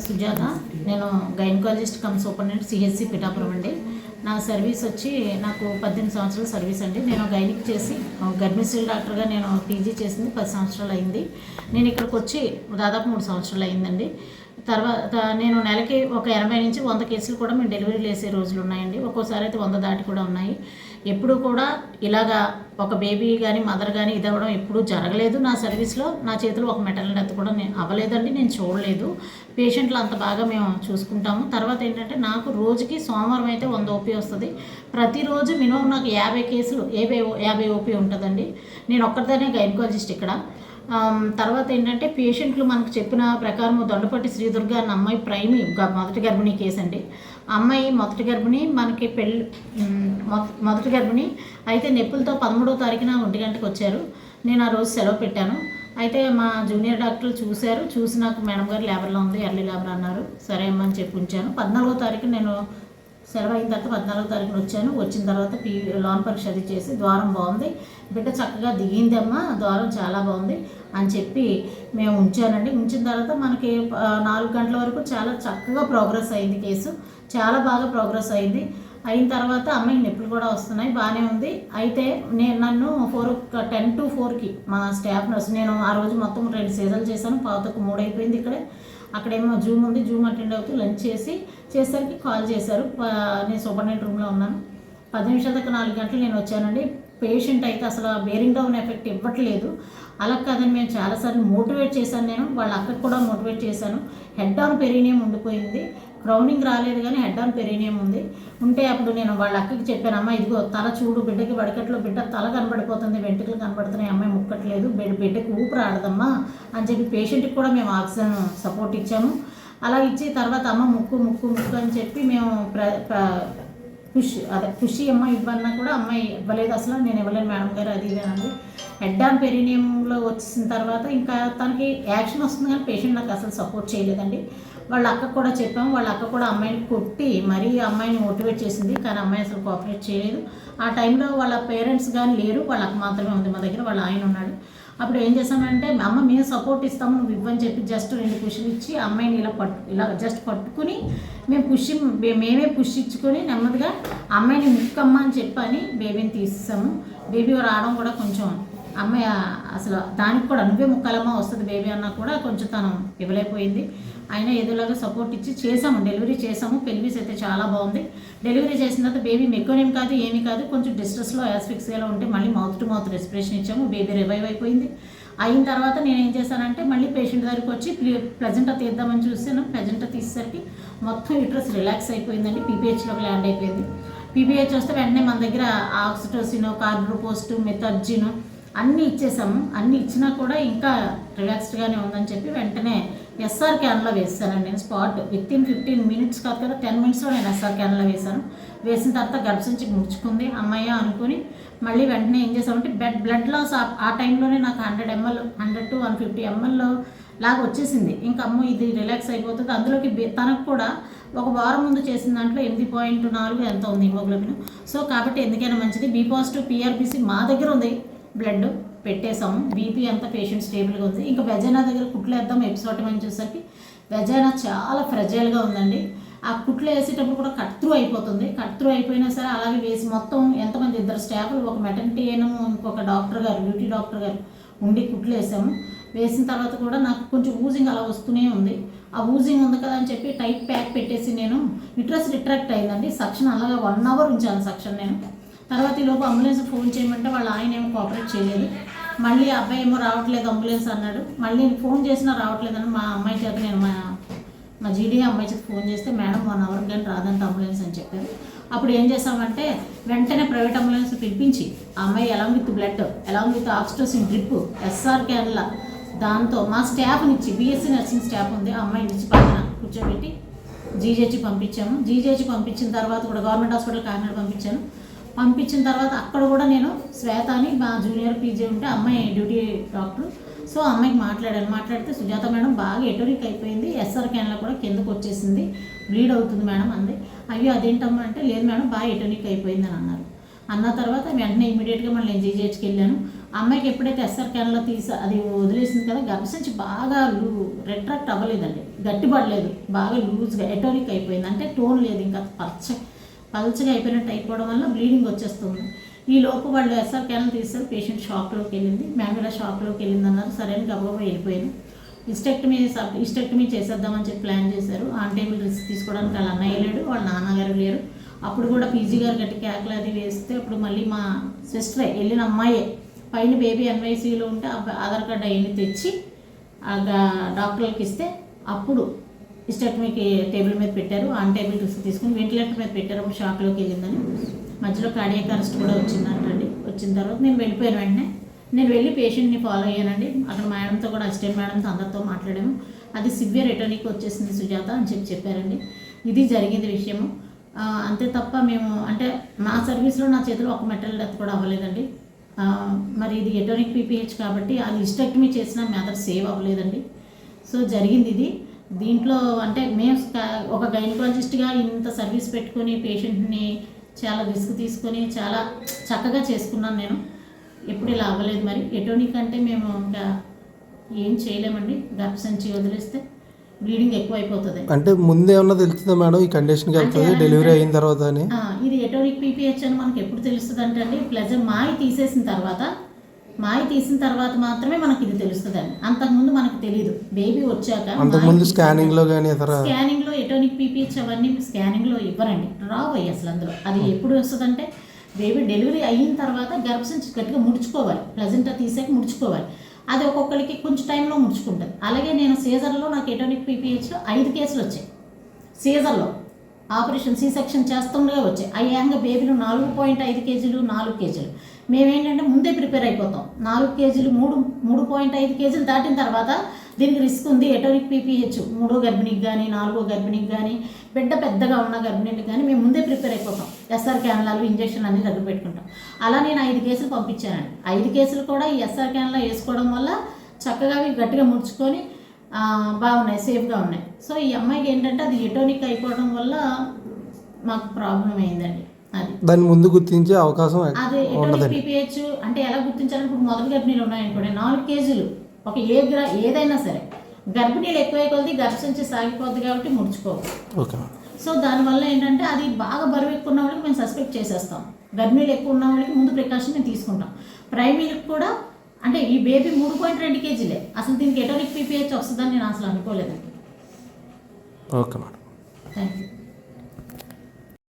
సుజాత. నేను gynaecologist come superintendent CHC Pithapuram అండి. నా సర్వీస్ వచ్చి నాకు 18 సంవత్సరాల సర్వీస్ అండి. నేను గైనిక్ చేసి గర్భిణీ డాక్టర్గా నేను పీజీ చేసింది 10 సంవత్సరాలు అయింది. నేను ఇక్కడికి వచ్చి దాదాపు 3 సంవత్సరాలు అయిందండి. తర్వాత నేను నెలకి ఒక 80 నుంచి 100 కేసులు కూడా మేము డెలివరీలు వేసే రోజులు ఉన్నాయండి. ఒక్కోసారి అయితే 100 దాటి కూడా ఉన్నాయి. ఎప్పుడు కూడా ఇలాగా ఒక బేబీ కానీ మదర్ కానీ ఇది అవ్వడం ఎప్పుడూ జరగలేదు. నా సర్వీస్లో నా చేతిలో ఒక మెటర్నల్ డెత్ కూడా అవ్వలేదండి. నేను చూడలేదు. పేషెంట్లు అంత బాగా మేము చూసుకుంటాము. తర్వాత ఏంటంటే నాకు రోజుకి సోమవారం అయితే 100 ఓపీ వస్తుంది. ప్రతిరోజు మినిమం నాకు 50 కేసులు 50 ఓపీ ఉంటుందండి. నేను ఒక్కరిదానే గైనకాలజిస్ట్ ఇక్కడ. తర్వాత ఏంటంటే పేషెంట్లు మనకు చెప్పిన ప్రకారం దొండపట్టి శ్రీదుర్గ అన్న అమ్మాయి మొదటి గర్భిణీ కేసు అండి. అమ్మాయి మొదటి గర్భిణి మనకి మొదటి గర్భిణి అయితే నొప్పులతో 13వ తారీఖున 1 గంటకు వచ్చారు. నేను ఆ రోజు సెలవు పెట్టాను. అయితే మా జూనియర్ డాక్టర్లు చూసి నాకు మేడం గారు లేబర్లో ఉంది, ఎర్లీ లేబర్ అన్నారు. సరే అమ్మని చెప్పి ఉంచాను. 14వ తారీఖు నేను సెలవు అయిన తర్వాత 14వ తారీఖున వచ్చాను. వచ్చిన తర్వాత లోన్ పరీక్ష అది చేసి ద్వారం బాగుంది, బిడ్డ చక్కగా దిగిందమ్మా, ద్వారం చాలా బాగుంది అని చెప్పి మేము ఉంచానండి. ఉంచిన తర్వాత మనకి 4 గంటల వరకు చాలా చక్కగా ప్రోగ్రెస్ అయింది. కేసు చాలా బాగా ప్రోగ్రెస్ అయింది. అయిన తర్వాత అమ్మాయికి నొప్పులు కూడా వస్తున్నాయి, బాగానే ఉంది. అయితే నన్ను 10 to 4కి మా స్టాఫ్ నర్స్, నేను ఆ రోజు మొత్తం 2 సీజన్లు చేశాను. పావుతకు 3 అయిపోయింది. అక్కడేమో జూమ్ ఉంది, జూమ్ అటెండ్ అవుతూ లంచ్ చేసేసరికి కాల్ చేశారు. నేను సూపరింటెండెంట్ రూమ్లో ఉన్నాను. 10 నిమిషాల దాకా 4 గంటలు నేను వచ్చానండి. పేషెంట్ అయితే అసలు బేరింగ్ డౌన్ ఎఫెక్ట్ ఇవ్వట్లేదు. అలా కాదని మేము చాలాసార్లు మోటివేట్ చేశాను. నేను వాళ్ళ అక్కకు కూడా మోటివేట్ చేశాను. హెడ్ ఆన్ పెరీనియం ఉండిపోయింది, క్రౌనింగ్ రాలేదు కానీ హెడ్ ఆన్ పెరీనియం ఉంది. ఉంటే అప్పుడు నేను వాళ్ళ అక్కకి చెప్పాను, అమ్మ ఇదిగో తల చూడు, బిడ్డకి వడకట్లో బిడ్డ తల కనబడిపోతుంది, వెంట్రుకలు కనబడుతున్నాయి, అమ్మాయి ముక్కట్లేదు, బిడ్డకి ఊపిరి ఆడదమ్మా అని చెప్పి పేషెంట్కి కూడా మేము ఆక్సిజన్ సపోర్ట్ ఇచ్చాము. అలా ఇచ్చి తర్వాత అమ్మ ముక్కు అని చెప్పి మేము ఖుషి అమ్మ ఇవ్వన్నా కూడా అమ్మాయి ఇవ్వలేదు. అసలు నేను ఇవ్వలేను మేడం గారు అది ఇదేనండి. హెడ్ ఆన్ పెరీనియంలో వచ్చిన తర్వాత ఇంకా తనకి యాక్షన్ వస్తుంది కానీ పేషెంట్ నాకు అసలు సపోర్ట్ చేయలేదండి. వాళ్ళ అక్కకు కూడా చెప్పాము. వాళ్ళ అక్క కూడా అమ్మాయిని కొట్టి మరీ అమ్మాయిని మోటివేట్ చేసింది, కానీ అమ్మాయి అసలు కోఆపరేట్ చేయలేదు. ఆ టైంలో వాళ్ళ పేరెంట్స్ కానీ లేరు, వాళ్ళ అక్క మాత్రమే ఉంది మా దగ్గర, వాళ్ళ ఆయన ఉన్నాడు. అప్పుడు ఏం చేశానంటే, అమ్మ మేము సపోర్ట్ ఇస్తాము, నువ్వు ఇవ్వని చెప్పి జస్ట్ 2 పుష్లు ఇచ్చి అమ్మాయిని ఇలా జస్ట్ పట్టుకుని మేమే పుష్ ఇచ్చుకొని నెమ్మదిగా అమ్మాయిని ముక్కమ్మ అని చెప్పని బేబీని తీసేసాము. బేబీ రావడం కూడా కొంచెం అమ్మాయి అసలు దానికి కూడా నువ్వే ముక్కలమ్మ వస్తుంది బేబీ అన్నా కూడా కొంచెం తను ఇవ్వలేకపోయింది. అయినా ఏదోలాగా సపోర్ట్ ఇచ్చి చేసాము, డెలివరీ చేసాము. పెల్విస్ అయితే చాలా బాగుంది. డెలివరీ చేసిన తర్వాత బేబీ మెకోనేం కాదు, ఏమీ కాదు, కొంచెం డిస్ట్రెస్లో యాస్ఫిక్సియాలో ఉంటే మళ్ళీ మౌత్ టు మౌత్ రెస్పిరేషన్ ఇచ్చాము. బేబీ రివైవ్ అయిపోయింది. అయిన తర్వాత నేను ఏం చేశానంటే మళ్ళీ పేషెంట్ దగ్గరికి వచ్చి ప్లెజెంటా తీద్దామని చూసాను. ప్లెజెంటా తీసేసరికి మొత్తం యూట్రస్ రిలాక్స్ అయిపోయిందండి, పీపీహెచ్లోకి ల్యాండ్ అయిపోయింది. పీపీహెచ్ వస్తే వెంటనే మన దగ్గర ఆక్సిటోసిన్, కార్బోపోస్ట్, మెథర్జిన్ అన్నీ ఇచ్చేసాము. అన్నీ ఇచ్చినా కూడా ఇంకా రిలాక్స్డ్గానే ఉందని చెప్పి వెంటనే ఎస్ఆర్ క్యాన్లో వేసానండి. నేను స్పాట్ వితిన్ 15 minutes కాదు కదా 10 minutesలో నేను ఎస్ఆర్ క్యాన్లో వేసాను. వేసిన తర్వాత గర్భసంచి ముడుచుకుంది అమ్మాయి అనుకుని మళ్ళీ వెంటనే ఏం చేసామంటే బ్లడ్ లాస్ ఆ టైంలోనే నాకు 100 ml 100 to 150 ml లాగా వచ్చేసింది. ఇంకా అమ్మ ఇది రిలాక్స్ అయిపోతుంది. అందులోకి తనకు కూడా ఒక వారం ముందు చేసిన దాంట్లో 8.4 ఎంత ఉంది హిమోగ్లోబిన్. సో కాబట్టి ఎందుకైనా మంచిది. బి పాజిటివ్ పిఆర్బిసి మా దగ్గర ఉంది, బ్లడ్ పెట్టేసాము. బీపీ అంతా పేషెంట్ స్టేబుల్గా ఉంది. ఇంకా వెజైనా దగ్గర కుట్లు వేద్దాం ఎపిసోటమీ అని చూసరికి వెజైనా చాలా ఫ్రెజైల్గా ఉందండి. ఆ కుట్లు వేసేటప్పుడు కూడా కట్ త్రూ అయిపోతుంది. కట్ త్రూ అయిపోయినా సరే అలాగే వేసి మొత్తం ఎంతమంది 2 స్టాఫ్లు, ఒక మెటర్నిటీ అయినా ఇంకొక డాక్టర్ గారు, డ్యూటీ డాక్టర్ గారు ఉండి కుట్లు వేసాము. వేసిన తర్వాత కూడా నాకు కొంచెం ఊజింగ్ అలా వస్తూనే ఉంది. ఆ ఊజింగ్ ఉంది కదా అని చెప్పి టైట్ ప్యాక్ పెట్టేసి నేను యూట్రస్ రిట్రాక్ట్ అయిందండి. సక్షన్ అలాగా 1 hour ఉంచాను సక్షన్ నేను. తర్వాత ఈలోపు అంబులెన్స్ ఫోన్ చేయమంటే వాళ్ళ ఆయన ఏమో కోఆపరేట్ చేయలేదు. మళ్ళీ అబ్బాయి ఏమో రావట్లేదు అంబులెన్స్ అన్నాడు. మళ్ళీ ఫోన్ చేసినా రావట్లేదని మా అమ్మాయి చేత నేను మా జీడీ అమ్మాయి చేత ఫోన్ చేస్తే మేడం 1 hour కానీ రాదంటే అంబులెన్స్ అని చెప్పారు. అప్పుడు ఏం చేసామంటే వెంటనే ప్రైవేట్ అంబులెన్స్ పిలిపించి ఆ అమ్మాయి along with blood, along with oxytocin drip, SR క్యాన్ల దాంతో మా స్టాఫ్ని ఇచ్చి బీఎస్సీ నర్సింగ్ స్టాఫ్ ఉంది, ఆ అమ్మాయిని ఇచ్చి పక్కన కూర్చోబెట్టి జీజేహెచ్ పంపించాము. జీజేహెచ్ పంపించిన తర్వాత కూడా గవర్నమెంట్ హాస్పిటల్ కాకినాడ పంపించాను. పంపించిన తర్వాత అక్కడ కూడా నేను శ్వేత అని మా జూనియర్ పీజీ ఉంటే అమ్మాయి డ్యూటీ డాక్టర్. సో అమ్మాయికి మాట్లాడితే సుజాత మేడం బాగా ఎటోరిక్ అయిపోయింది, ఎస్ఆర్ క్యాన్లో కూడా కిందకు వచ్చేసింది, బ్లీడ్ అవుతుంది మేడం అంది. అయ్యో అదేంటమ్మా అంటే లేదు మేడం బాగా ఎటోరిక్ అయిపోయింది అని అన్నారు. అన్న తర్వాత వెంటనే ఇమీడియట్గా మళ్ళీ నేను జీజీహెచ్కి వెళ్ళాను. అమ్మాయికి ఎప్పుడైతే ఎస్ఆర్ క్యాన్లో అది వదిలేసింది కదా, గర్భసంచి బాగా రెట్రాక్ట్ అవ్వలేదండి, గట్టిపడలేదు, బాగా లూజ్గా ఎటోనిక్ అయిపోయింది. అంటే టోన్ లేదు, ఇంకా పల్చగా అయిపోయినట్టు అయిపోవడం వల్ల బ్లీడింగ్ వచ్చేస్తుంది. ఈ లోపు వాళ్ళు ఎస్ఆర్ క్యాన్లు తీస్తారు, పేషెంట్ షాక్లోకి వెళ్ళింది, మేము కూడా షాక్లోకి వెళ్ళింది అన్నారు. సరే అని గబగబా వెళ్ళిపోయాను. హిస్టెక్టమీ చేసేద్దామని చెప్పి ప్లాన్ చేశారు. ఆన్ టేబుల్ రిస్క్ తీసుకోవడానికి వాళ్ళ అన్నయ్య లేడు, వాళ్ళ నాన్నగారు లేరు. అప్పుడు కూడా పీజీ గారు గట్టి కేకలు అది వేస్తే అప్పుడు మళ్ళీ మా సిస్టరే వెళ్ళిన అమ్మాయే పైన బేబీ ఎన్వైసీలో ఉంటే ఆధార్ కార్డు అవన్నీ తెచ్చి డాక్టర్లకు ఇస్తే అప్పుడు హిస్టెక్టమీకి టేబుల్ మీద పెట్టారు. ఆన్ టేబుల్ రిస్క్ తీసుకుని వెంటిలేటర్ మీద పెట్టారు. అప్పుడు షాక్లోకి వెళ్ళిందని. మధ్యలో కార్డియాక్ అరెస్ట్ కూడా వచ్చిందంటండి. వచ్చిన తర్వాత నేను వెళ్ళిపోయాను. వెంటనే నేను వెళ్ళి పేషెంట్ని ఫాలో అయ్యానండి. అక్కడ మేడంతో కూడా అసిస్టెంట్ మేడంతో అందరితో మాట్లాడాము. అది సివియర్ ఎటోనిక్ వచ్చేసింది సుజాత అని చెప్పారండి. ఇది జరిగింది విషయము. అంతే తప్ప మేము అంటే నా సర్వీస్లో నా చేతిలో ఒక మెటల్ డెత్ కూడా అవ్వలేదండి. మరి ఇది ఎటోనిక్ పీపీహెచ్ కాబట్టి అది హిస్టెక్టమీ చేసినా మెథడ్ సేవ్ అవ్వలేదండి. సో జరిగింది ఇది. దీంట్లో అంటే మేము ఒక గైనకాలజిస్ట్గా ఇంత సర్వీస్ పెట్టుకొని పేషెంట్ని చాలా రిస్క్ తీసుకొని చాలా చక్కగా చేసుకున్నాను నేను. ఎప్పుడు ఇలా అవ్వలేదు. మరి ఎటోనిక్ అంటే మేము ఇంకా ఏం చేయలేమండి. గర్భసంచి వదిలేస్తే బ్లీడింగ్ ఎక్కువ అయిపోతుంది. అంటే ముందే ఏమన్నా తెలుస్తుందా మేడం ఈ కండిషన్కి వెళ్తుంది డెలివరీ అయిన తర్వాత అని? ఇది ఎటోనిక్ పీపీహెచ్ అని మనకు ఎప్పుడు తెలుస్తుంది అంటే అండి, మాయ తీసిన తర్వాత మాత్రమే మనకి ఇది తెలుస్తుంది అండి. అంతకుముందు మనకు తెలియదు. బేబీ వచ్చాక అంతకుముందు స్కానింగ్లో ఎటోనిక్ పీపీహెచ్ అవన్నీ స్కానింగ్లో ఇవ్వరండి, రావయ్యి అసలు అందులో. అది ఎప్పుడు వస్తుందంటే బేబీ డెలివరీ అయిన తర్వాత గర్భసంచి గట్టిగా ముడుచుకోవాలి, ప్లజెంటా తీసాక ముడుచుకోవాలి. అది ఒక్కొక్కరికి కొంచెం టైంలో ముడుచుకుంటుంది. అలాగే నేను సీజర్లో నాకు ఎటోనిక్ పీపీహెచ్లో 5 కేసులు వచ్చాయి. సీజర్లో ఆపరేషన్ సి సెక్షన్ చేస్తుండగా వచ్చాయి. అయ్యాంగా బేబీలు 4.5 కేజీలు 4 కేజీలు. మేమేంటంటే ముందే ప్రిపేర్ అయిపోతాం. 4 కేజీలు 3.5 కేజీలు దాటిన తర్వాత దీనికి రిస్క్ ఉంది. ఎటోనిక్ పీపీహెచ్ 3వ గర్భిణికి కానీ 4వ గర్భిణికి కానీ బిడ్డ పెద్దగా ఉన్న గర్భిణికి కానీ మేము ముందే ప్రిపేర్ అయిపోతాం. ఎస్ఆర్ క్యాన్లాలు ఇంజక్షన్ అన్నీ దగ్గర పెట్టుకుంటాం. అలా నేను 5 కేసులు పంపించానండి. 5 కేసులు కూడా ఈ ఎస్ఆర్ క్యాన్లో వేసుకోవడం వల్ల చక్కగా అవి గట్టిగా ముడుచుకొని బాగున్నాయి, సేఫ్గా ఉన్నాయి. సో ఈ అమ్మాయికి ఏంటంటే అది ఎటోనిక్ అయిపోవడం వల్ల మాకు ప్రాబ్లం అయిందండి. అది దాన్ని ముందు గుర్తించే అవకాశం అది ఎటోనిక్ పీపీహెచ్ అంటే ఎలా గుర్తించాలని, ఇప్పుడు మొదటి గర్భిణీలు ఉన్నాయనుకోండి, 4 కేజీలు ఒక ఏదైనా సరే గర్భిణీలు ఎక్కువ కొద్ది గర్భసంచి సాగిపోద్ది కాబట్టి ముడుచుకోవాలి. సో దానివల్ల ఏంటంటే అది బాగా బరువు ఎక్కువ ఉన్న వాళ్ళకి మేము సస్పెక్ట్ చేసేస్తాం. గర్భిణీలు ఎక్కువ ఉన్న వాళ్ళకి ముందు ప్రికాషన్ మేము తీసుకుంటాం. ప్రైమరీకి కూడా అంటే ఈ బేబీ 3.2 కేజీలే. అసలు దీనికి ఎటోనిక్ పీపీహెచ్ వస్తుందని నేను అసలు అనుకోలేదండి. Okay madam, thank you.